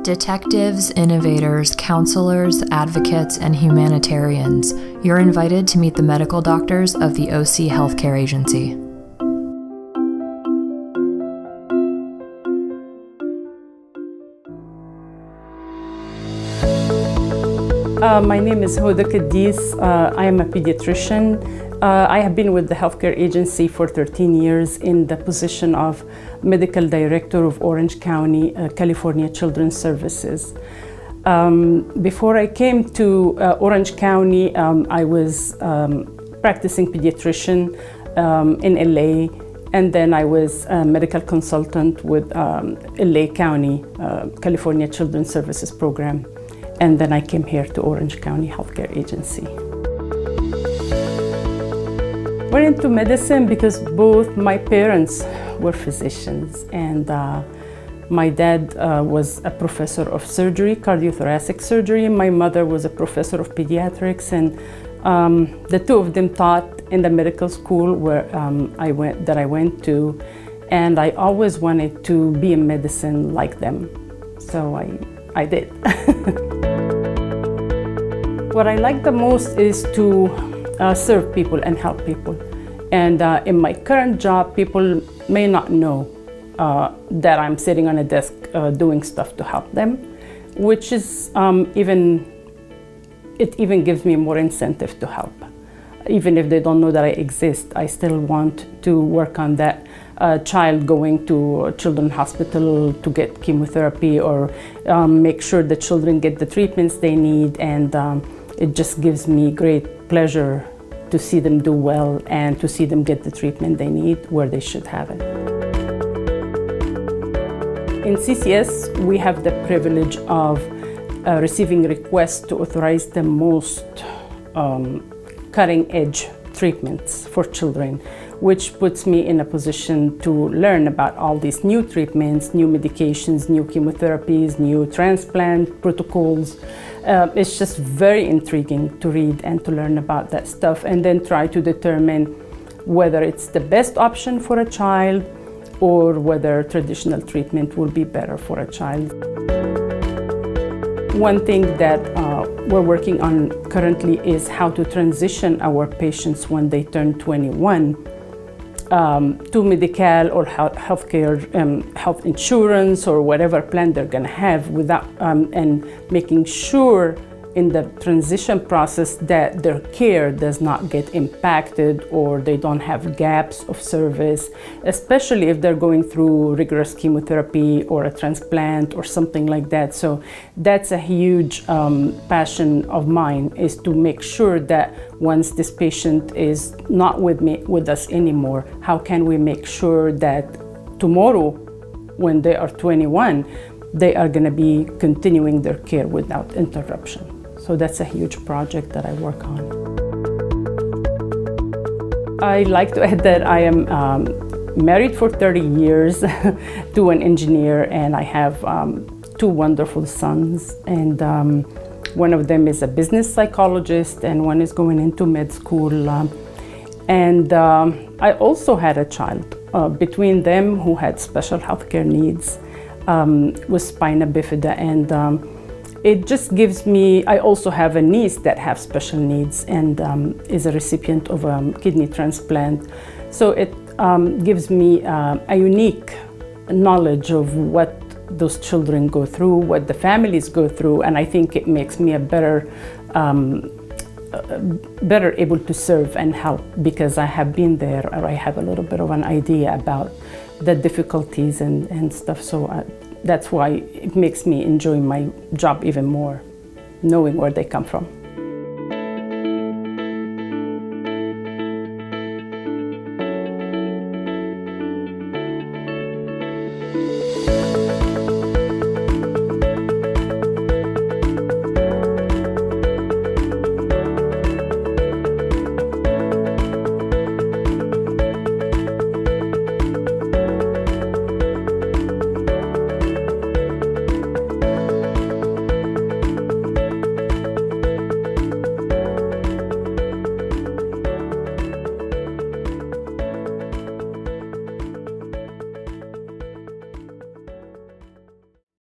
Detectives, innovators, counselors, advocates, and humanitarians, you're invited to meet the medical doctors of the OC Healthcare Agency. My name is Hoda Kaddis. I am a pediatrician. I have been with the healthcare agency for 13 years in the position of Medical Director of Orange County, California Children's Services. Before I came to Orange County, I was practicing pediatrician in LA, and then I was a medical consultant with LA County, California Children's Services Program. And then I came here to Orange County Healthcare Agency. Went into medicine because both my parents were physicians, and my dad was a professor of surgery, cardiothoracic surgery. My mother was a professor of pediatrics, and the two of them taught in the medical school where I went to, and I always wanted to be in medicine like them, so I did. What I like the most is to serve people and help people. And in my current job, people may not know that I'm sitting on a desk doing stuff to help them, which is it even gives me more incentive to help. Even if they don't know that I exist, I still want to work on that child going to a children's hospital to get chemotherapy, or make sure the children get the treatments they need, and it just gives me great pleasure to see them do well and to see them get the treatment they need where they should have it. In CCS, we have the privilege of receiving requests to authorize the most cutting-edge treatments for children, which puts me in a position to learn about all these new treatments, new medications, new chemotherapies, new transplant protocols. It's just very intriguing to read and to learn about that stuff, and then try to determine whether it's the best option for a child or whether traditional treatment will be better for a child. One thing that we're working on currently is how to transition our patients when they turn 21 to medical or healthcare, health insurance, or whatever plan they're going to have, without and making sure in the transition process that their care does not get impacted or they don't have gaps of service, especially if they're going through rigorous chemotherapy or a transplant or something like that. So that's a huge passion of mine, is to make sure that once this patient is not with us anymore, how can we make sure that tomorrow, when they are 21, they are going to be continuing their care without interruption. So that's a huge project that I work on. I like to add that I am married for 30 years to an engineer, and I have two wonderful sons, and one of them is a business psychologist and one is going into med school. And I also had a child between them who had special healthcare needs with spina bifida, and it just gives me, I also have a niece that has special needs and is a recipient of a kidney transplant. So it gives me a unique knowledge of what those children go through, what the families go through, and I think it makes me a better able to serve and help, because I have been there, or I have a little bit of an idea about the difficulties and stuff. So that's why it makes me enjoy my job even more, knowing where they come from.